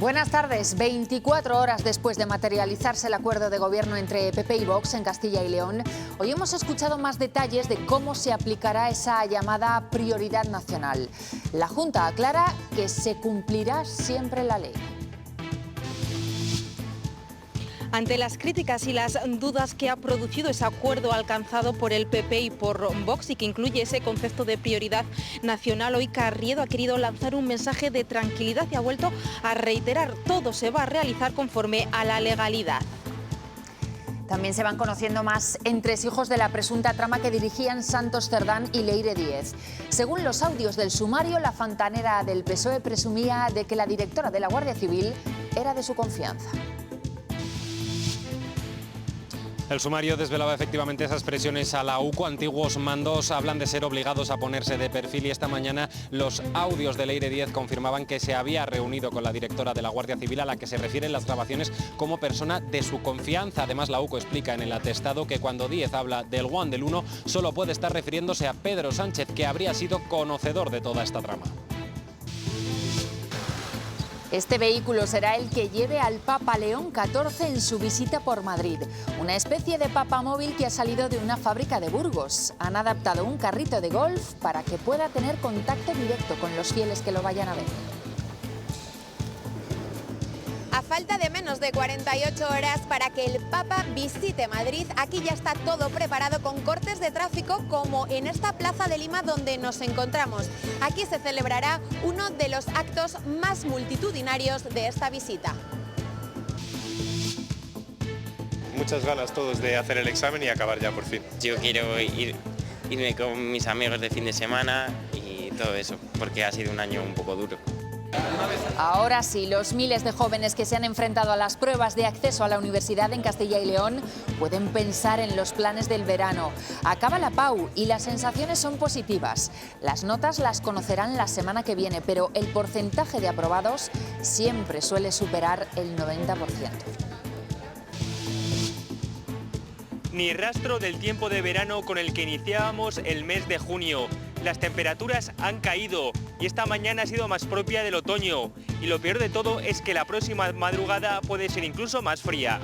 Buenas tardes. 24 horas después de materializarse el acuerdo de gobierno entre PP y Vox en Castilla y León, hoy hemos escuchado más detalles de cómo se aplicará esa llamada prioridad nacional. La Junta aclara que se cumplirá siempre la ley. Ante las críticas y las dudas que ha producido ese acuerdo alcanzado por el PP y por Vox y que incluye ese concepto de prioridad nacional, hoy Carriedo ha querido lanzar un mensaje de tranquilidad y ha vuelto a reiterar: todo se va a realizar conforme a la legalidad. También se van conociendo más entresijos de la presunta trama que dirigían Santos Cerdán y Leire Díez. Según los audios del sumario, la fontanera del PSOE presumía de que la directora de la Guardia Civil era de su confianza. El sumario desvelaba efectivamente esas presiones a la UCO. Antiguos mandos hablan de ser obligados a ponerse de perfil y esta mañana los audios de Leire Díez confirmaban que se había reunido con la directora de la Guardia Civil, a la que se refieren las grabaciones como persona de su confianza. Además, la UCO explica en el atestado que cuando Díez habla del Juan del Uno solo puede estar refiriéndose a Pedro Sánchez, que habría sido conocedor de toda esta trama. Este vehículo será el que lleve al Papa León XIV en su visita por Madrid. Una especie de papamóvil que ha salido de una fábrica de Burgos. Han adaptado un carrito de golf para que pueda tener contacto directo con los fieles que lo vayan a ver. A falta de menos de 48 horas para que el Papa visite Madrid, aquí ya está todo preparado con cortes de tráfico como en esta plaza de Lima donde nos encontramos. Aquí se celebrará uno de los actos más multitudinarios de esta visita. Muchas ganas todos de hacer el examen y acabar ya por fin. Yo quiero irme con mis amigos de fin de semana y todo eso, porque ha sido un año un poco duro. Ahora sí, los miles de jóvenes que se han enfrentado a las pruebas de acceso a la universidad en Castilla y León pueden pensar en los planes del verano. Acaba la PAU y las sensaciones son positivas. Las notas las conocerán la semana que viene, pero el porcentaje de aprobados siempre suele superar el 90%. Ni rastro del tiempo de verano con el que iniciábamos el mes de junio. Las temperaturas han caído y esta mañana ha sido más propia del otoño. Y lo peor de todo es que la próxima madrugada puede ser incluso más fría.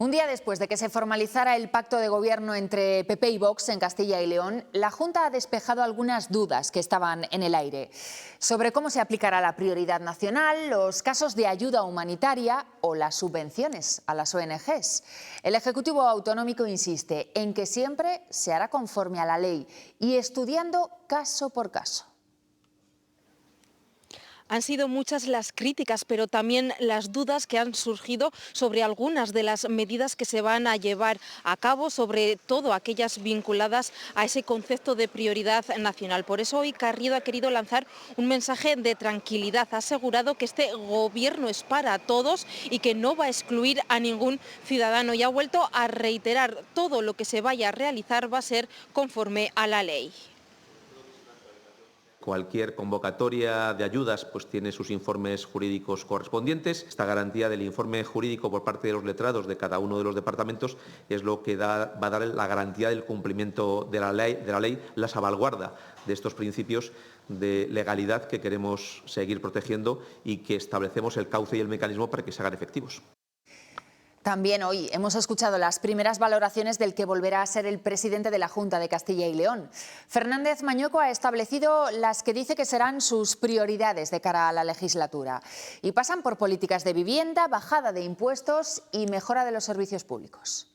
Un día después de que se formalizara el pacto de gobierno entre PP y Vox en Castilla y León, la Junta ha despejado algunas dudas que estaban en el aire sobre cómo se aplicará la prioridad nacional, los casos de ayuda humanitaria o las subvenciones a las ONGs. El Ejecutivo Autonómico insiste en que siempre se hará conforme a la ley y estudiando caso por caso. Han sido muchas las críticas, pero también las dudas que han surgido sobre algunas de las medidas que se van a llevar a cabo, sobre todo aquellas vinculadas a ese concepto de prioridad nacional. Por eso hoy Carriedo ha querido lanzar un mensaje de tranquilidad. Ha asegurado que este gobierno es para todos y que no va a excluir a ningún ciudadano y ha vuelto a reiterar: todo lo que se vaya a realizar va a ser conforme a la ley. Cualquier convocatoria de ayudas pues tiene sus informes jurídicos correspondientes. Esta garantía del informe jurídico por parte de los letrados de cada uno de los departamentos es lo que va a dar la garantía del cumplimiento de la ley, la salvaguarda de estos principios de legalidad que queremos seguir protegiendo y que establecemos el cauce y el mecanismo para que se hagan efectivos. También hoy hemos escuchado las primeras valoraciones del que volverá a ser el presidente de la Junta de Castilla y León. Fernández Mañueco ha establecido las que dice que serán sus prioridades de cara a la legislatura y pasan por políticas de vivienda, bajada de impuestos y mejora de los servicios públicos.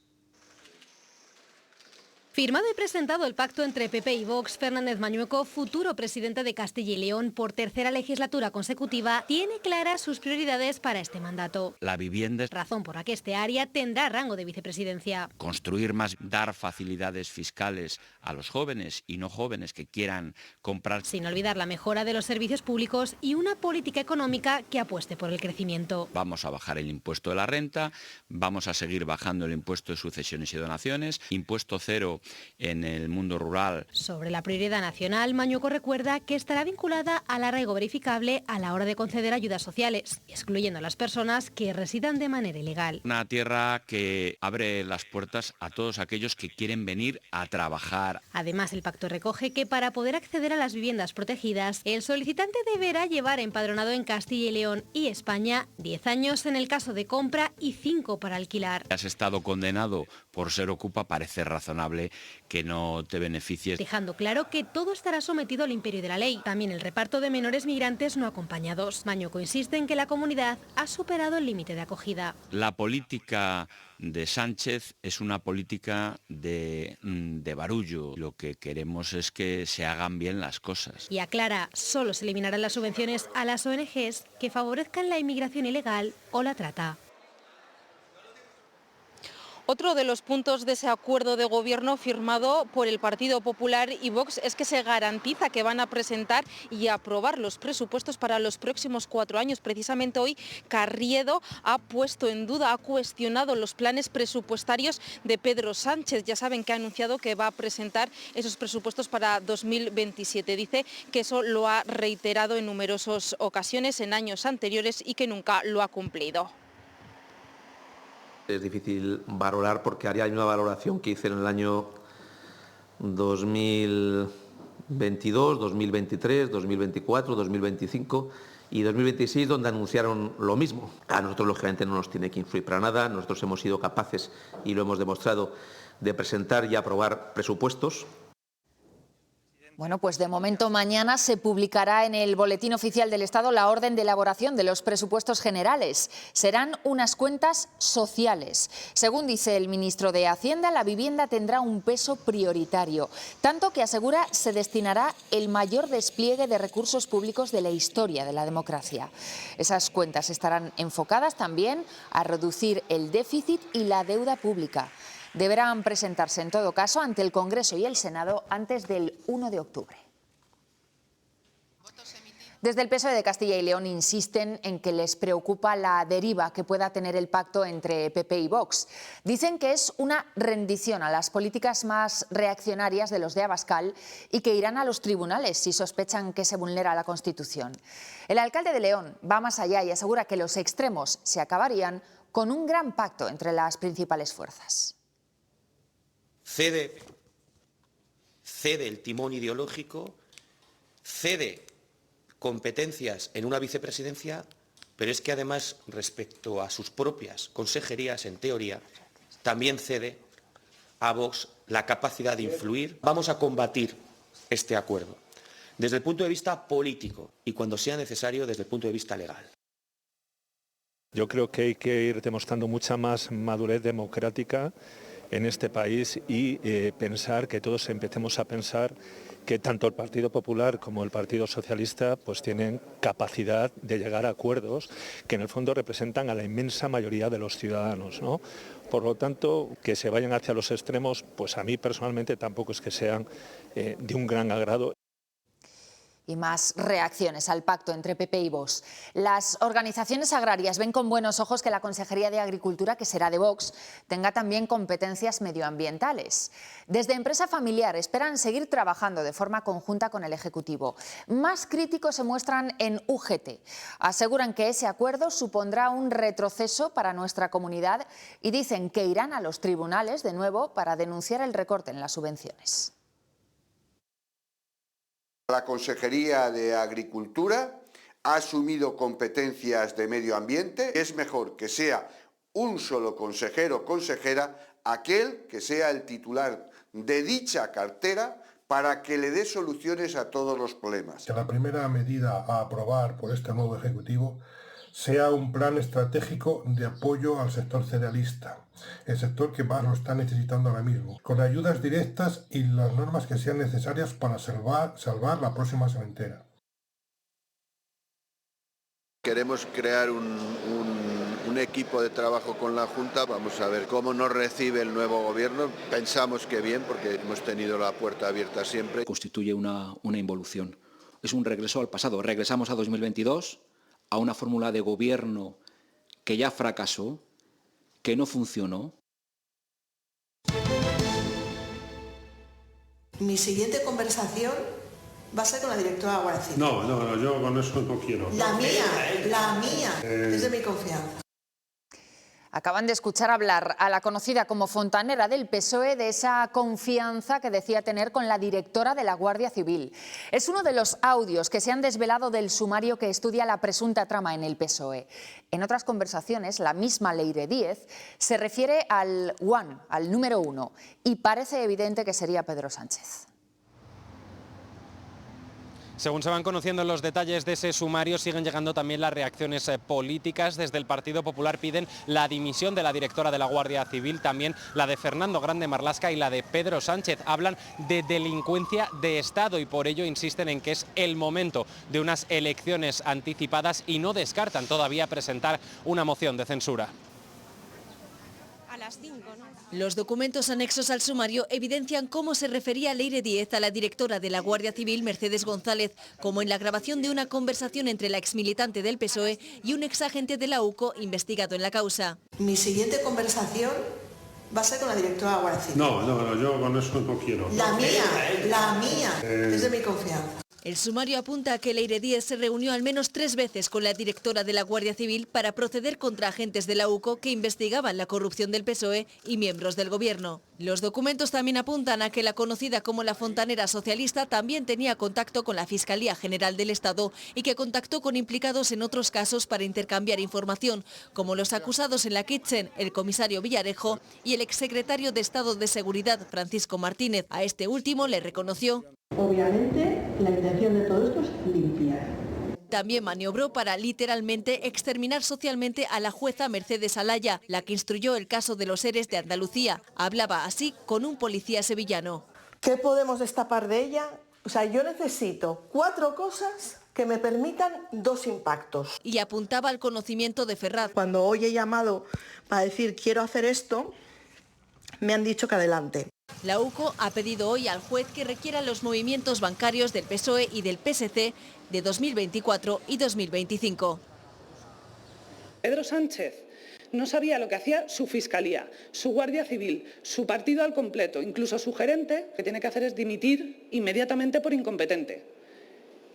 Firmado y presentado el pacto entre PP y Vox, Fernández Mañueco, futuro presidente de Castilla y León por tercera legislatura consecutiva, tiene claras sus prioridades para este mandato. La vivienda, razón por la que este área tendrá rango de vicepresidencia. Construir más, dar facilidades fiscales a los jóvenes y no jóvenes que quieran comprar. Sin olvidar la mejora de los servicios públicos y una política económica que apueste por el crecimiento. Vamos a bajar el impuesto de la renta, vamos a seguir bajando el impuesto de sucesiones y donaciones, impuesto cero en el mundo rural. Sobre la prioridad nacional, Mañueco recuerda que estará vinculada al arraigo verificable a la hora de conceder ayudas sociales, excluyendo a las personas que residan de manera ilegal. Una tierra que abre las puertas a todos aquellos que quieren venir a trabajar. Además, el pacto recoge que para poder acceder a las viviendas protegidas, el solicitante deberá llevar empadronado en Castilla y León y España 10 años en el caso de compra y 5 para alquilar. Has estado condenado por ser ocupa, parece razonable que no te beneficies. Dejando claro que todo estará sometido al imperio de la ley. También el reparto de menores migrantes no acompañados. Mañueco insiste en que la comunidad ha superado el límite de acogida. La política de Sánchez es una política de barullo. Lo que queremos es que se hagan bien las cosas. Y aclara, solo se eliminarán las subvenciones a las ONGs que favorezcan la inmigración ilegal o la trata. Otro de los puntos de ese acuerdo de gobierno firmado por el Partido Popular y Vox es que se garantiza que van a presentar y aprobar los presupuestos para los próximos 4 años. Precisamente hoy Carriedo ha puesto en duda, ha cuestionado los planes presupuestarios de Pedro Sánchez. Ya saben que ha anunciado que va a presentar esos presupuestos para 2027. Dice que eso lo ha reiterado en numerosas ocasiones en años anteriores y que nunca lo ha cumplido. Es difícil valorar porque haría una valoración que hice en el año 2022, 2023, 2024, 2025 y 2026, donde anunciaron lo mismo. A nosotros, lógicamente, no nos tiene que influir para nada. Nosotros hemos sido capaces, y lo hemos demostrado, de presentar y aprobar presupuestos. Bueno, pues de momento mañana se publicará en el Boletín Oficial del Estado la orden de elaboración de los presupuestos generales. Serán unas cuentas sociales. Según dice el ministro de Hacienda, la vivienda tendrá un peso prioritario, tanto que asegura se destinará el mayor despliegue de recursos públicos de la historia de la democracia. Esas cuentas estarán enfocadas también a reducir el déficit y la deuda pública. Deberán presentarse, en todo caso, ante el Congreso y el Senado antes del 1 de octubre. Desde el PSOE de Castilla y León insisten en que les preocupa la deriva que pueda tener el pacto entre PP y Vox. Dicen que es una rendición a las políticas más reaccionarias de los de Abascal y que irán a los tribunales si sospechan que se vulnera la Constitución. El alcalde de León va más allá y asegura que los extremos se acabarían con un gran pacto entre las principales fuerzas. Cede el timón ideológico, cede competencias en una vicepresidencia, pero es que además respecto a sus propias consejerías, en teoría, también cede a Vox la capacidad de influir. Vamos a combatir este acuerdo desde el punto de vista político y, cuando sea necesario, desde el punto de vista legal. Yo creo que hay que ir demostrando mucha más madurez democrática en este país y pensar que todos empecemos a pensar que tanto el Partido Popular como el Partido Socialista pues tienen capacidad de llegar a acuerdos que en el fondo representan a la inmensa mayoría de los ciudadanos, ¿no? Por lo tanto, que se vayan hacia los extremos, pues a mí personalmente tampoco es que sean de un gran agrado. Y más reacciones al pacto entre PP y Vox. Las organizaciones agrarias ven con buenos ojos que la Consejería de Agricultura, que será de Vox, tenga también competencias medioambientales. Desde Empresa Familiar esperan seguir trabajando de forma conjunta con el Ejecutivo. Más críticos se muestran en UGT. Aseguran que ese acuerdo supondrá un retroceso para nuestra comunidad y dicen que irán a los tribunales de nuevo para denunciar el recorte en las subvenciones. La Consejería de Agricultura ha asumido competencias de medio ambiente. Es mejor que sea un solo consejero o consejera aquel que sea el titular de dicha cartera para que le dé soluciones a todos los problemas. Que la primera medida a aprobar por este nuevo Ejecutivo sea un plan estratégico de apoyo al sector cerealista, el sector que más lo está necesitando ahora mismo, con ayudas directas y las normas que sean necesarias para salvar la próxima sementera. Queremos crear un equipo de trabajo con la Junta. Vamos a ver cómo nos recibe el nuevo gobierno. Pensamos que bien, porque hemos tenido la puerta abierta siempre. Constituye una involución. Es un regreso al pasado. Regresamos a 2022, a una fórmula de gobierno que ya fracasó, que no funcionó. Mi siguiente conversación va a ser con la directora de la Guardia Civil. No, yo con eso no quiero. La mía, es de mi confianza. Acaban de escuchar hablar a la conocida como fontanera del PSOE de esa confianza que decía tener con la directora de la Guardia Civil. Es uno de los audios que se han desvelado del sumario que estudia la presunta trama en el PSOE. En otras conversaciones, la misma Leire Díez se refiere al número uno, y parece evidente que sería Pedro Sánchez. Según se van conociendo los detalles de ese sumario, siguen llegando también las reacciones políticas. Desde el Partido Popular piden la dimisión de la directora de la Guardia Civil, también la de Fernando Grande Marlaska y la de Pedro Sánchez. Hablan de delincuencia de Estado y por ello insisten en que es el momento de unas elecciones anticipadas y no descartan todavía presentar una moción de censura. A las 5, ¿no? Los documentos anexos al sumario evidencian cómo se refería Leire Díez a la directora de la Guardia Civil, Mercedes González, como en la grabación de una conversación entre la exmilitante del PSOE y un exagente de la UCO investigado en la causa. Mi siguiente conversación va a ser con la directora de la Guardia Civil. No, yo con eso no quiero. La mía, es de mi confianza. El sumario apunta a que Leire Díez se reunió al menos 3 veces con la directora de la Guardia Civil para proceder contra agentes de la UCO que investigaban la corrupción del PSOE y miembros del gobierno. Los documentos también apuntan a que la conocida como la fontanera socialista también tenía contacto con la Fiscalía General del Estado y que contactó con implicados en otros casos para intercambiar información, como los acusados en la Kitchen, el comisario Villarejo y el exsecretario de Estado de Seguridad, Francisco Martínez. A este último le reconoció: Obviamente, la intención de todo esto es limpiar. También maniobró para literalmente exterminar socialmente a la jueza Mercedes Alaya, la que instruyó el caso de los ERES de Andalucía. Hablaba así con un policía sevillano. ¿Qué podemos destapar de ella? O sea, yo necesito 4 cosas que me permitan 2 impactos. Y apuntaba al conocimiento de Ferraz. Cuando hoy he llamado para decir quiero hacer esto, me han dicho que adelante. La UCO ha pedido hoy al juez que requiera los movimientos bancarios del PSOE y del PSC de 2024 y 2025. Pedro Sánchez no sabía lo que hacía su Fiscalía, su Guardia Civil, su partido al completo, incluso su gerente. Lo que tiene que hacer es dimitir inmediatamente por incompetente.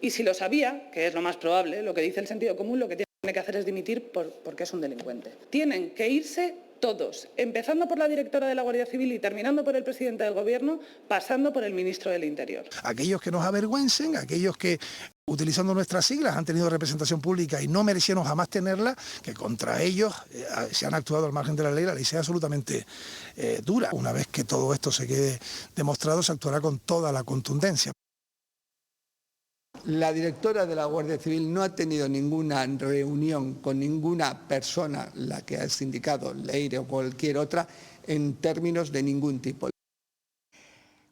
Y si lo sabía, que es lo más probable, lo que dice el sentido común, lo que tiene que hacer es dimitir porque es un delincuente. Tienen que irse todos, empezando por la directora de la Guardia Civil y terminando por el presidente del Gobierno, pasando por el ministro del Interior. Aquellos que nos avergüencen, aquellos que, utilizando nuestras siglas, han tenido representación pública y no merecieron jamás tenerla, que contra ellos se han actuado al margen de la ley sea absolutamente dura. Una vez que todo esto se quede demostrado, se actuará con toda la contundencia. La directora de la Guardia Civil no ha tenido ninguna reunión con ninguna persona, la que ha indicado Leire o cualquier otra, en términos de ningún tipo.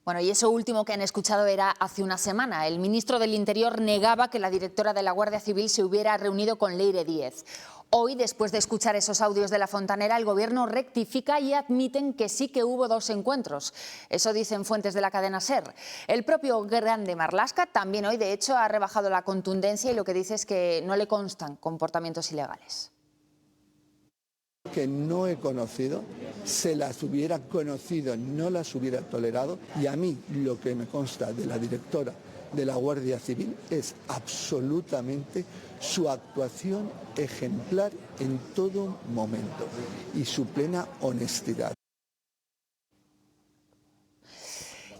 Bueno, y eso último que han escuchado era hace una semana. El ministro del Interior negaba que la directora de la Guardia Civil se hubiera reunido con Leire Díez. Hoy, después de escuchar esos audios de la fontanera, el Gobierno rectifica y admiten que sí que hubo 2 encuentros. Eso dicen fuentes de la cadena SER. El propio Grande Marlaska también hoy, de hecho, ha rebajado la contundencia y lo que dice es que no le constan comportamientos ilegales. Que no he conocido, se las hubiera conocido, no las hubiera tolerado, y a mí lo que me consta de la directora de la Guardia Civil es absolutamente su actuación ejemplar en todo momento y su plena honestidad.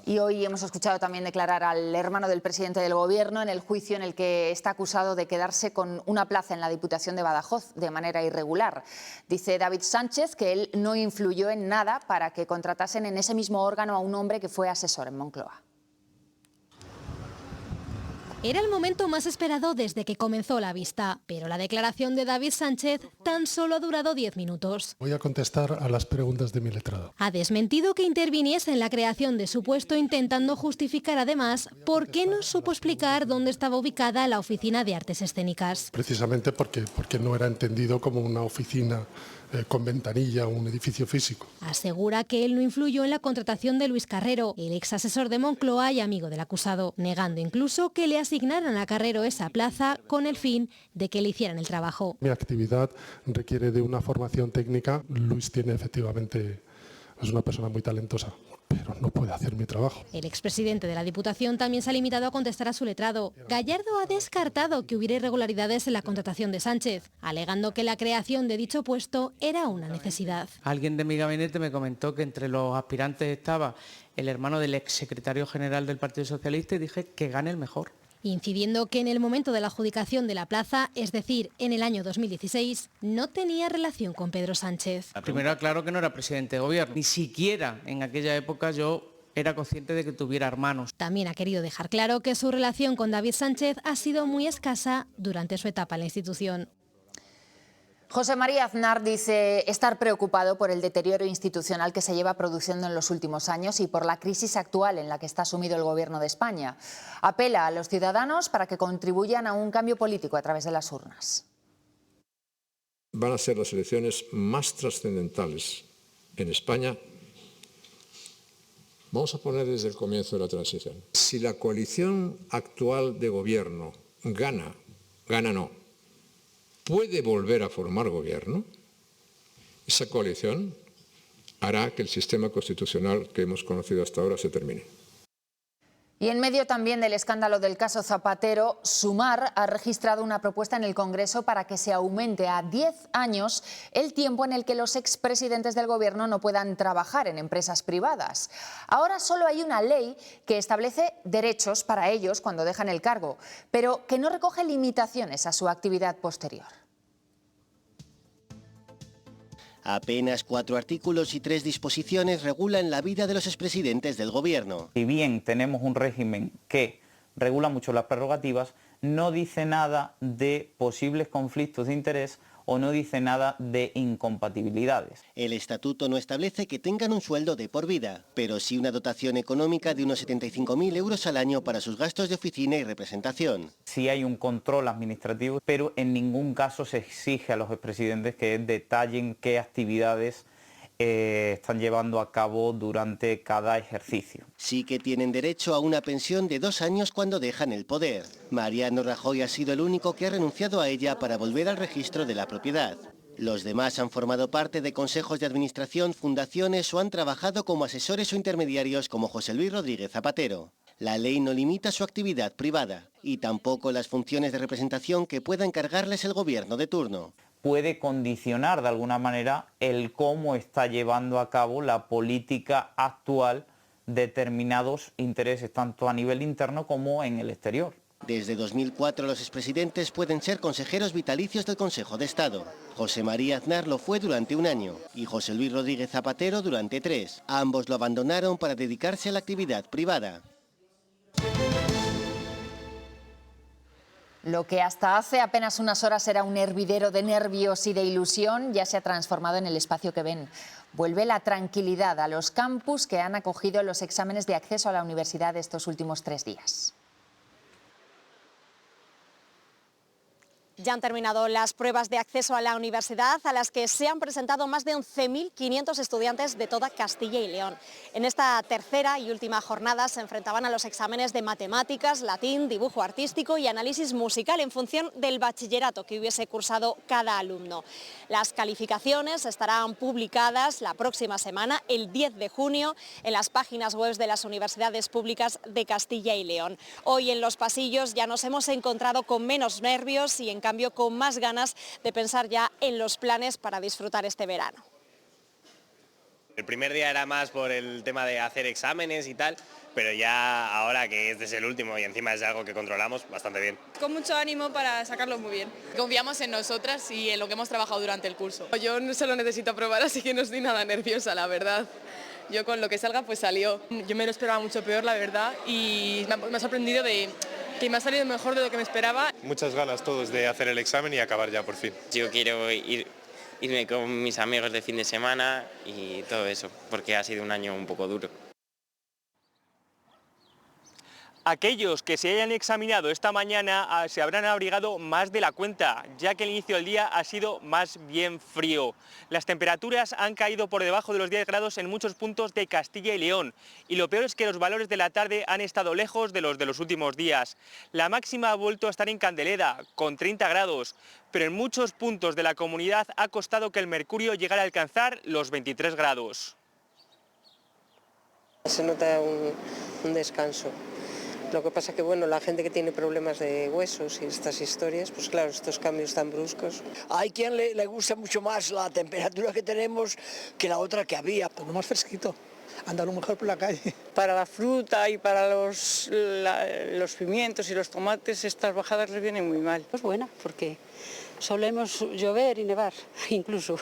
Y hoy hemos escuchado también declarar al hermano del presidente del Gobierno en el juicio en el que está acusado de quedarse con una plaza en la Diputación de Badajoz de manera irregular. Dice David Sánchez que él no influyó en nada para que contratasen en ese mismo órgano a un hombre que fue asesor en Moncloa. Era el momento más esperado desde que comenzó la vista, pero la declaración de David Sánchez tan solo ha durado 10 minutos. Voy a contestar a las preguntas de mi letrado. Ha desmentido que interviniese en la creación de su puesto, intentando justificar además por qué no supo explicar dónde estaba ubicada la Oficina de Artes Escénicas. Precisamente porque no era entendido como una oficina con ventanilla o un edificio físico. Asegura que él no influyó en la contratación de Luis Carrero, el ex asesor de Moncloa y amigo del acusado, negando incluso que le asignaran a Carrero esa plaza con el fin de que le hicieran el trabajo. Mi actividad requiere de una formación técnica. Luis tiene efectivamente, es una persona muy talentosa, pero no puede hacer mi trabajo. El expresidente de la Diputación también se ha limitado a contestar a su letrado. Gallardo ha descartado que hubiera irregularidades en la contratación de Sánchez, alegando que la creación de dicho puesto era una necesidad. Alguien de mi gabinete me comentó que entre los aspirantes estaba el hermano del exsecretario general del Partido Socialista y dije que gane el mejor. Incidiendo que en el momento de la adjudicación de la plaza, es decir, en el año 2016, no tenía relación con Pedro Sánchez. Primero aclaro que no era presidente de gobierno, ni siquiera en aquella época yo era consciente de que tuviera hermanos. También ha querido dejar claro que su relación con David Sánchez ha sido muy escasa durante su etapa en la institución. José María Aznar dice estar preocupado por el deterioro institucional que se lleva produciendo en los últimos años y por la crisis actual en la que está sumido el Gobierno de España. Apela a los ciudadanos para que contribuyan a un cambio político a través de las urnas. Van a ser las elecciones más trascendentales en España. Vamos a poner desde el comienzo de la transición. Si la coalición actual de gobierno gana no, puede volver a formar gobierno, esa coalición hará que el sistema constitucional que hemos conocido hasta ahora se termine. Y en medio también del escándalo del caso Zapatero, Sumar ha registrado una propuesta en el Congreso para que se aumente a 10 años el tiempo en el que los expresidentes del Gobierno no puedan trabajar en empresas privadas. Ahora solo hay una ley que establece derechos para ellos cuando dejan el cargo, pero que no recoge limitaciones a su actividad posterior. Apenas 4 artículos y 3 disposiciones regulan la vida de los expresidentes del Gobierno. Si bien tenemos un régimen que regula mucho las prerrogativas, no dice nada de posibles conflictos de interés o no dice nada de incompatibilidades. El estatuto no establece que tengan un sueldo de por vida, pero sí una dotación económica de unos 75.000 euros al año para sus gastos de oficina y representación. Sí hay un control administrativo, pero en ningún caso se exige a los expresidentes que detallen qué actividades están llevando a cabo durante cada ejercicio. Sí que tienen derecho a una pensión de 2 años cuando dejan el poder. Mariano Rajoy ha sido el único que ha renunciado a ella para volver al registro de la propiedad. Los demás han formado parte de consejos de administración, fundaciones o han trabajado como asesores o intermediarios como José Luis Rodríguez Zapatero. La ley no limita su actividad privada y tampoco las funciones de representación que pueda encargarles el gobierno de turno. Puede condicionar de alguna manera el cómo está llevando a cabo la política actual determinados intereses, tanto a nivel interno como en el exterior. Desde 2004 los expresidentes pueden ser consejeros vitalicios del Consejo de Estado. José María Aznar lo fue durante 1 año y José Luis Rodríguez Zapatero durante 3. Ambos lo abandonaron para dedicarse a la actividad privada. Lo que hasta hace apenas unas horas era un hervidero de nervios y de ilusión ya se ha transformado en el espacio que ven. Vuelve la tranquilidad a los campus que han acogido los exámenes de acceso a la universidad estos últimos 3 días. Ya han terminado las pruebas de acceso a la universidad, a las que se han presentado más de 11.500 estudiantes de toda Castilla y León. En esta tercera y última jornada se enfrentaban a los exámenes de matemáticas, latín, dibujo artístico y análisis musical en función del bachillerato que hubiese cursado cada alumno. Las calificaciones estarán publicadas la próxima semana, el 10 de junio, en las páginas web de las universidades públicas de Castilla y León. Hoy en los pasillos ya nos hemos encontrado con menos nervios y en cambio con más ganas de pensar ya en los planes para disfrutar este verano. El primer día era más por el tema de hacer exámenes y tal, pero ya ahora que este es el último y encima es algo que controlamos, bastante bien. Con mucho ánimo para sacarlo muy bien. Confiamos en nosotras y en lo que hemos trabajado durante el curso. Yo no solo necesito aprobar, así que no estoy nada nerviosa, la verdad. Yo con lo que salga pues salió. Yo me lo esperaba mucho peor, la verdad, y me ha sorprendido de que me ha salido mejor de lo que me esperaba. Muchas ganas todos de hacer el examen y acabar ya por fin. Yo quiero irme con mis amigos de fin de semana y todo eso, porque ha sido un año un poco duro. Aquellos que se hayan examinado esta mañana se habrán abrigado más de la cuenta, ya que el inicio del día ha sido más bien frío. Las temperaturas han caído por debajo de los 10 grados en muchos puntos de Castilla y León, y lo peor es que los valores de la tarde han estado lejos de los últimos días. La máxima ha vuelto a estar en Candeleda, con 30 grados, pero en muchos puntos de la comunidad ha costado que el mercurio llegara a alcanzar los 23 grados. Se nota un descanso. Lo que pasa que bueno, la gente que tiene problemas de huesos y estas historias, pues claro, estos cambios tan bruscos. Hay quien le gusta mucho más la temperatura que tenemos que la otra que había. Todo más fresquito, andar mejor por la calle. Para la fruta y para los pimientos y los tomates, estas bajadas les vienen muy mal. Pues buena, porque solemos llover y nevar, incluso.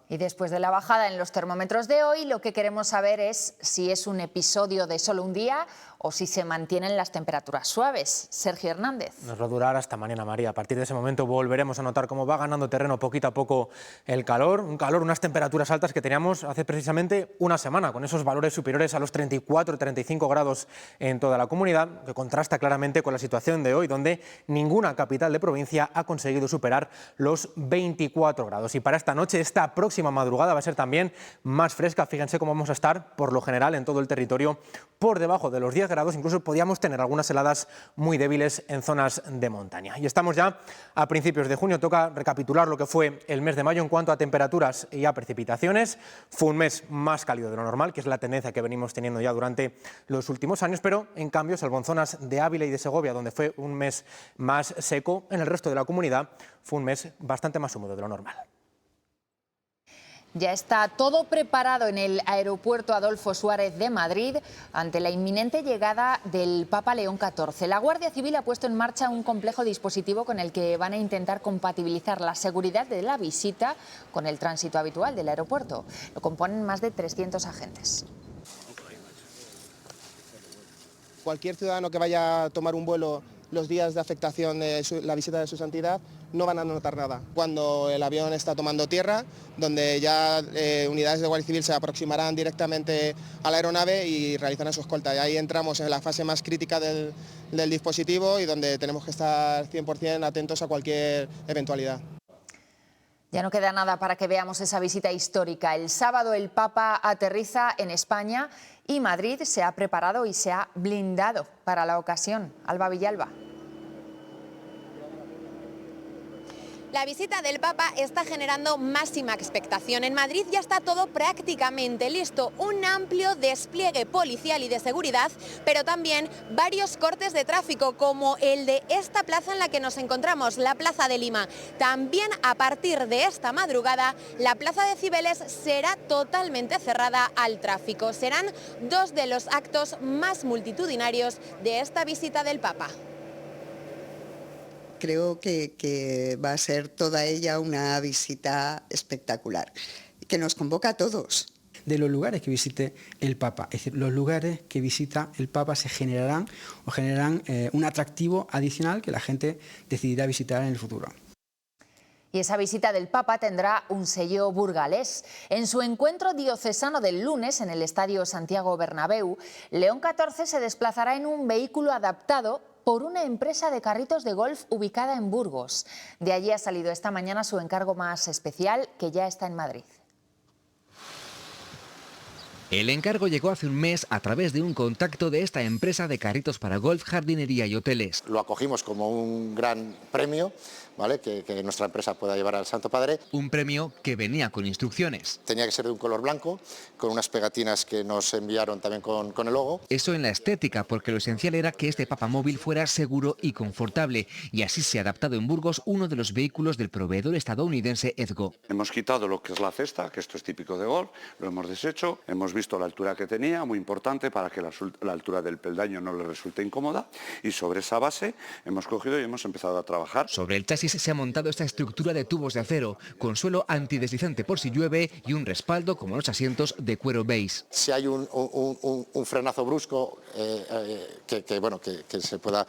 Y después de la bajada en los termómetros de hoy, lo que queremos saber es si es un episodio de solo un día o si se mantienen las temperaturas suaves. Sergio Hernández. Nos va a durar hasta mañana, María. A partir de ese momento volveremos a notar cómo va ganando terreno poquito a poco el calor. Unas temperaturas altas que teníamos hace precisamente una semana, con esos valores superiores a los 34-35 grados en toda la comunidad, que contrasta claramente con la situación de hoy, donde ninguna capital de provincia ha conseguido superar los 24 grados. Y para esta noche, esta próxima madrugada va a ser también más fresca. Fíjense cómo vamos a estar, por lo general, en todo el territorio, por debajo de los 10 grados, incluso podíamos tener algunas heladas muy débiles en zonas de montaña. Y estamos ya a principios de junio, toca recapitular lo que fue el mes de mayo en cuanto a temperaturas y a precipitaciones. Fue un mes más cálido de lo normal, que es la tendencia que venimos teniendo ya durante los últimos años, pero en cambio, salvo en zonas de Ávila y de Segovia, donde fue un mes más seco, en el resto de la comunidad fue un mes bastante más húmedo de lo normal. Ya está todo preparado en el aeropuerto Adolfo Suárez de Madrid ante la inminente llegada del Papa León XIV. La Guardia Civil ha puesto en marcha un complejo dispositivo con el que van a intentar compatibilizar la seguridad de la visita con el tránsito habitual del aeropuerto. Lo componen más de 300 agentes. Cualquier ciudadano que vaya a tomar un vuelo los días de afectación de la visita de su santidad no van a notar nada. Cuando el avión está tomando tierra, donde ya unidades de Guardia Civil se aproximarán directamente a la aeronave y realizarán su escolta. Y ahí entramos en la fase más crítica del dispositivo y donde tenemos que estar 100% atentos a cualquier eventualidad. Ya no queda nada para que veamos esa visita histórica. El sábado el Papa aterriza en España y Madrid se ha preparado y se ha blindado para la ocasión. Alba Villalba. La visita del Papa está generando máxima expectación. En Madrid ya está todo prácticamente listo, un amplio despliegue policial y de seguridad, pero también varios cortes de tráfico, como el de esta plaza en la que nos encontramos, la Plaza de Lima. También a partir de esta madrugada, la Plaza de Cibeles será totalmente cerrada al tráfico. Serán dos de los actos más multitudinarios de esta visita del Papa. Creo que va a ser toda ella una visita espectacular, que nos convoca a todos. De los lugares que visite el Papa, es decir, los lugares que visita el Papa generarán un atractivo adicional que la gente decidirá visitar en el futuro. Y esa visita del Papa tendrá un sello burgalés. En su encuentro diocesano del lunes en el Estadio Santiago Bernabéu, León XIV se desplazará en un vehículo adaptado por una empresa de carritos de golf ubicada en Burgos. De allí ha salido esta mañana su encargo más especial, que ya está en Madrid. El encargo llegó hace un mes a través de un contacto de esta empresa de carritos para golf, jardinería y hoteles. Lo acogimos como un gran premio, ¿vale? que nuestra empresa pueda llevar al Santo Padre. Un premio que venía con instrucciones. Tenía que ser de un color blanco, con unas pegatinas que nos enviaron también con el logo. Eso en la estética, porque lo esencial era que este papamóvil fuera seguro y confortable, y así se ha adaptado en Burgos uno de los vehículos del proveedor estadounidense Edgo. Hemos quitado lo que es la cesta, que esto es típico de golf, lo hemos deshecho, hemos visto la altura que tenía, muy importante para que la altura del peldaño no le resulte incómoda, y sobre esa base hemos cogido y hemos empezado a trabajar. Sobre el chasis se ha montado esta estructura de tubos de acero, con suelo antideslizante por si llueve y un respaldo como los asientos de cuero beige. Si hay un frenazo brusco, que se pueda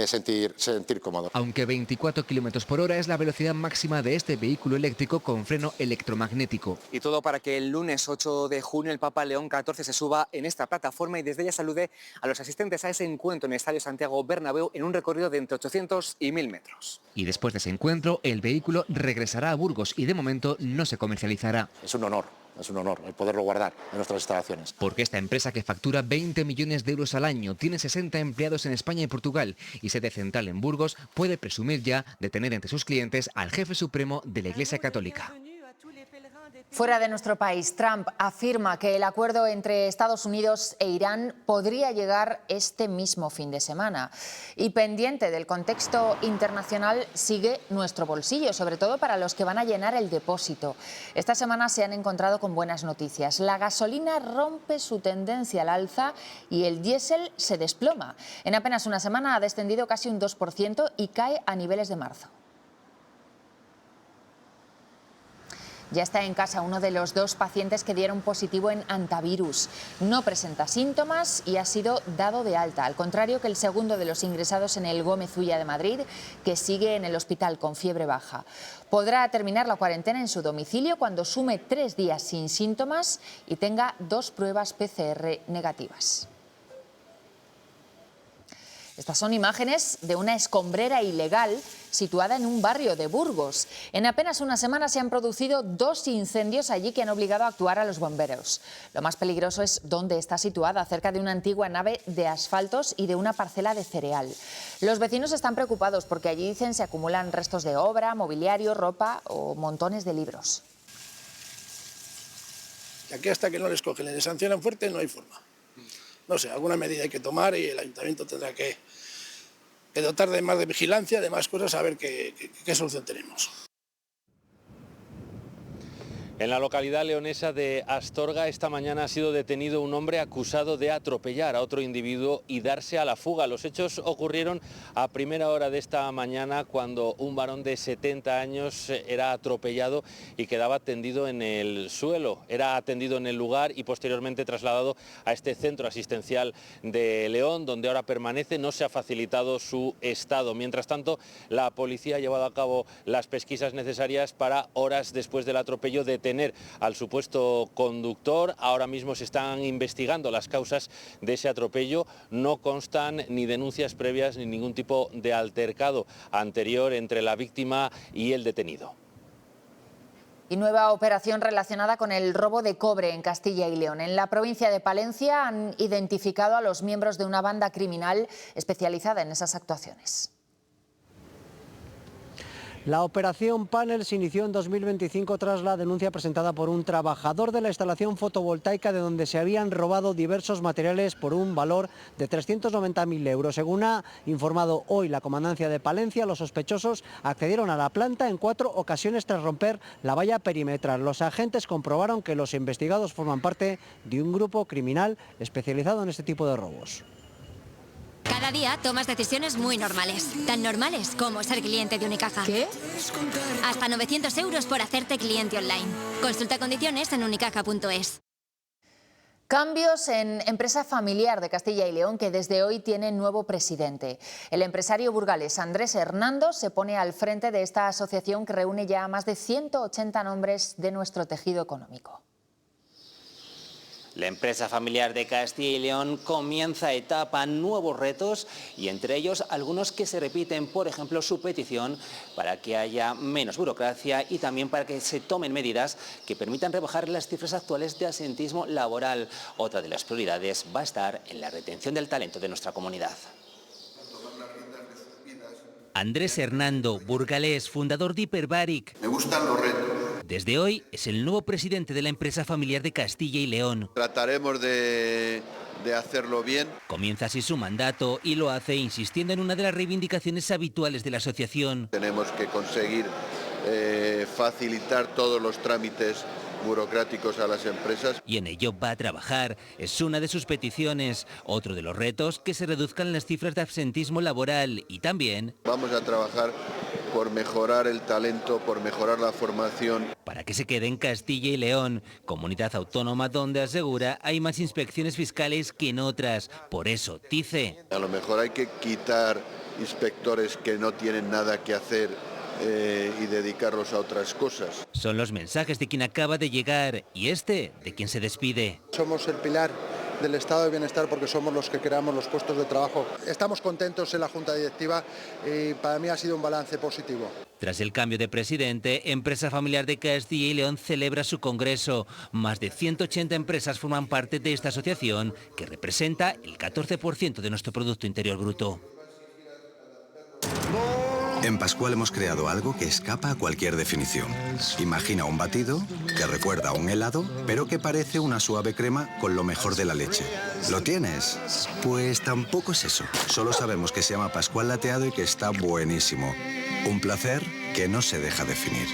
sentir cómodo. Aunque 24 km por hora es la velocidad máxima de este vehículo eléctrico con freno electromagnético. Y todo para que el lunes 8 de junio el Papa León XIV se suba en esta plataforma y desde ella salude a los asistentes a ese encuentro en el Estadio Santiago Bernabéu en un recorrido de entre 800 y 1000 metros. Y después de ese encuentro, el vehículo regresará a Burgos y de momento no se comercializará. Es un honor el poderlo guardar en nuestras instalaciones. Porque esta empresa, que factura 20 millones de euros al año, tiene 60 empleados en España y Portugal y sede central en Burgos, puede presumir ya de tener entre sus clientes al jefe supremo de la Iglesia Católica. Fuera de nuestro país, Trump afirma que el acuerdo entre Estados Unidos e Irán podría llegar este mismo fin de semana. Y pendiente del contexto internacional sigue nuestro bolsillo, sobre todo para los que van a llenar el depósito. Esta semana se han encontrado con buenas noticias. La gasolina rompe su tendencia al alza y el diésel se desploma. En apenas una semana ha descendido casi un 2% y cae a niveles de marzo. Ya está en casa uno de los 2 pacientes que dieron positivo en antivirus. No presenta síntomas y ha sido dado de alta, al contrario que el segundo de los ingresados en el Gómez Ulla de Madrid, que sigue en el hospital con fiebre baja. Podrá terminar la cuarentena en su domicilio cuando sume 3 días sin síntomas y tenga 2 pruebas PCR negativas. Estas son imágenes de una escombrera ilegal situada en un barrio de Burgos. En apenas una semana se han producido 2 incendios allí que han obligado a actuar a los bomberos. Lo más peligroso es dónde está situada, cerca de una antigua nave de asfaltos y de una parcela de cereal. Los vecinos están preocupados porque allí, dicen, se acumulan restos de obra, mobiliario, ropa o montones de libros. Y aquí hasta que no les cogen y les sancionan fuerte no hay forma. No sé, alguna medida hay que tomar y el ayuntamiento tendrá que dotar de más de vigilancia, de más cosas, a ver qué solución tenemos. En la localidad leonesa de Astorga esta mañana ha sido detenido un hombre acusado de atropellar a otro individuo y darse a la fuga. Los hechos ocurrieron a primera hora de esta mañana cuando un varón de 70 años era atropellado y quedaba tendido en el suelo. Era atendido en el lugar y posteriormente trasladado a este centro asistencial de León, donde ahora permanece. No se ha facilitado su estado. Mientras tanto, la policía ha llevado a cabo las pesquisas necesarias para, horas después del atropello, detener al supuesto conductor. Ahora mismo se están investigando las causas de ese atropello. No constan ni denuncias previas ni ningún tipo de altercado anterior entre la víctima y el detenido. Y nueva operación relacionada con el robo de cobre en Castilla y León. En la provincia de Palencia han identificado a los miembros de una banda criminal especializada en esas actuaciones. La operación Panel se inició en 2025 tras la denuncia presentada por un trabajador de la instalación fotovoltaica de donde se habían robado diversos materiales por un valor de 390.000 euros. Según ha informado hoy la Comandancia de Palencia, los sospechosos accedieron a la planta en 4 ocasiones tras romper la valla perimetral. Los agentes comprobaron que los investigados forman parte de un grupo criminal especializado en este tipo de robos. Cada día tomas decisiones muy normales, tan normales como ser cliente de Unicaja. ¿Qué? Hasta 900 euros por hacerte cliente online. Consulta condiciones en unicaja.es. Cambios en Empresa Familiar de Castilla y León, que desde hoy tiene nuevo presidente. El empresario burgalés Andrés Hernando se pone al frente de esta asociación que reúne ya a más de 180 nombres de nuestro tejido económico. La empresa familiar de Castilla y León comienza etapa, nuevos retos y entre ellos algunos que se repiten, por ejemplo su petición para que haya menos burocracia y también para que se tomen medidas que permitan rebajar las cifras actuales de absentismo laboral. Otra de las prioridades va a estar en la retención del talento de nuestra comunidad. Andrés Hernando, burgalés, fundador de Hiperbaric. Me gustan los retos. Desde hoy es el nuevo presidente de la empresa familiar de Castilla y León. Trataremos de hacerlo bien. Comienza así su mandato y lo hace insistiendo en una de las reivindicaciones habituales de la asociación. Tenemos que conseguir facilitar todos los trámites burocráticos a las empresas. Y en ello va a trabajar. Es una de sus peticiones. Otro de los retos, que se reduzcan las cifras de absentismo laboral y también... Vamos a trabajar por mejorar el talento, por mejorar la formación. Para que se quede en Castilla y León, comunidad autónoma donde asegura hay más inspecciones fiscales que en otras. Por eso, dice... A lo mejor hay que quitar inspectores que no tienen nada que hacer y dedicarlos a otras cosas. Son los mensajes de quien acaba de llegar y este de quien se despide. Somos el pilar del estado de bienestar porque somos los que creamos los puestos de trabajo. Estamos contentos en la Junta Directiva y para mí ha sido un balance positivo. Tras el cambio de presidente, Empresa Familiar de Castilla y León celebra su congreso. Más de 180 empresas forman parte de esta asociación que representa el 14% de nuestro Producto Interior Bruto. En Pascual hemos creado algo que escapa a cualquier definición. Imagina un batido que recuerda a un helado, pero que parece una suave crema con lo mejor de la leche. ¿Lo tienes? Pues tampoco es eso. Solo sabemos que se llama Pascual Lateado y que está buenísimo. Un placer que no se deja definir.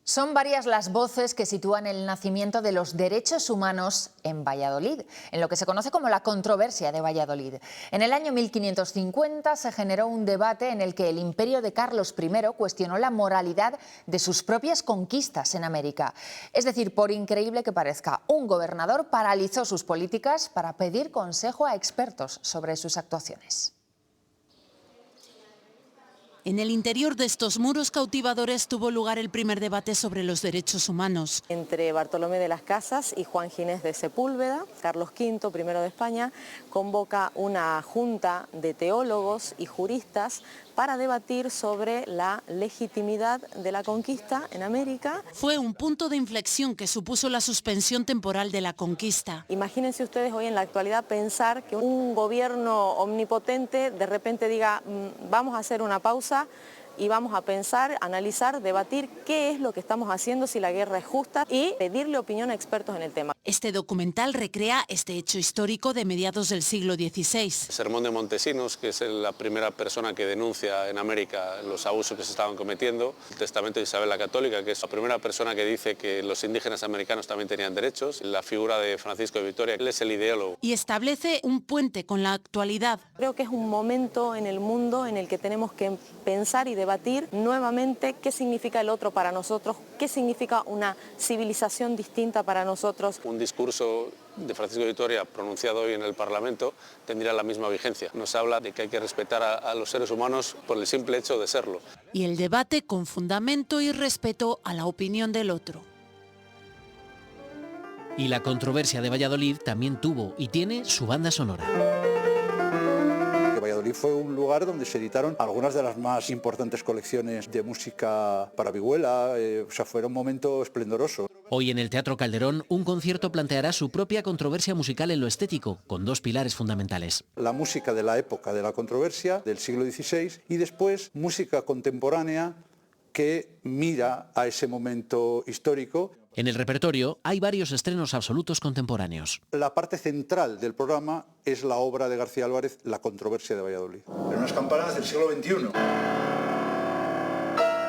Son varias las voces que sitúan el nacimiento de los derechos humanos en Valladolid, en lo que se conoce como la controversia de Valladolid. En el año 1550 se generó un debate en el que el imperio de Carlos I cuestionó la moralidad de sus propias conquistas en América. Es decir, por increíble que parezca, un gobernador paralizó sus políticas para pedir consejo a expertos sobre sus actuaciones. En el interior de estos muros cautivadores tuvo lugar el primer debate sobre los derechos humanos. Entre Bartolomé de las Casas y Juan Ginés de Sepúlveda, Carlos V, primero de España, convoca una junta de teólogos y juristas para debatir sobre la legitimidad de la conquista en América. Fue un punto de inflexión que supuso la suspensión temporal de la conquista. Imagínense ustedes hoy en la actualidad pensar que un gobierno omnipotente de repente diga vamos a hacer una pausa y vamos a pensar, analizar, debatir qué es lo que estamos haciendo, si la guerra es justa y pedirle opinión a expertos en el tema. Este documental recrea este hecho histórico de mediados del siglo XVI. Sermón de Montesinos, que es la primera persona que denuncia en América los abusos que se estaban cometiendo. El Testamento de Isabel la Católica, que es la primera persona que dice que los indígenas americanos también tenían derechos. La figura de Francisco de Vitoria, él es el ideólogo. Y establece un puente con la actualidad. Creo que es un momento en el mundo en el que tenemos que pensar y debatir nuevamente qué significa el otro para nosotros, qué significa una civilización distinta para nosotros. Un discurso de Francisco de Vitoria pronunciado hoy en el Parlamento tendría la misma vigencia. Nos habla de que hay que respetar a los seres humanos por el simple hecho de serlo. Y el debate con fundamento y respeto a la opinión del otro. Y la controversia de Valladolid también tuvo y tiene su banda sonora. Valladolid fue un lugar donde se editaron algunas de las más importantes colecciones de música para vihuela, fue un momento esplendoroso. Hoy en el Teatro Calderón, un concierto planteará su propia controversia musical en lo estético, con dos pilares fundamentales. La música de la época de la controversia, del siglo XVI, y después música contemporánea que mira a ese momento histórico. En el repertorio hay varios estrenos absolutos contemporáneos. La parte central del programa es la obra de García Álvarez, La controversia de Valladolid. En unas campanas del siglo XXI.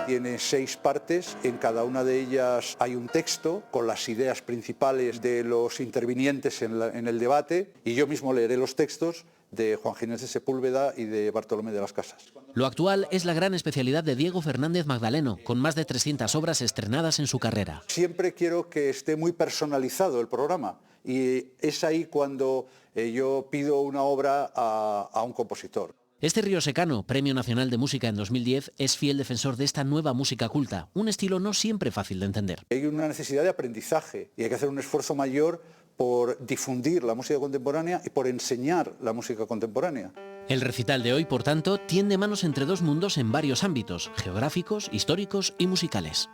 Tiene 6 partes, en cada una de ellas hay un texto con las ideas principales de los intervinientes en el debate, y yo mismo leeré los textos de Juan Ginés de Sepúlveda y de Bartolomé de las Casas. Lo actual es la gran especialidad de Diego Fernández Magdaleno, con más de 300 obras estrenadas en su carrera. Siempre quiero que esté muy personalizado el programa, y es ahí cuando yo pido una obra a un compositor. Este riosecano, Premio Nacional de Música en 2010, es fiel defensor de esta nueva música culta, un estilo no siempre fácil de entender. Hay una necesidad de aprendizaje y hay que hacer un esfuerzo mayor por difundir la música contemporánea y por enseñar la música contemporánea. El recital de hoy, por tanto, tiende manos entre dos mundos en varios ámbitos, geográficos, históricos y musicales.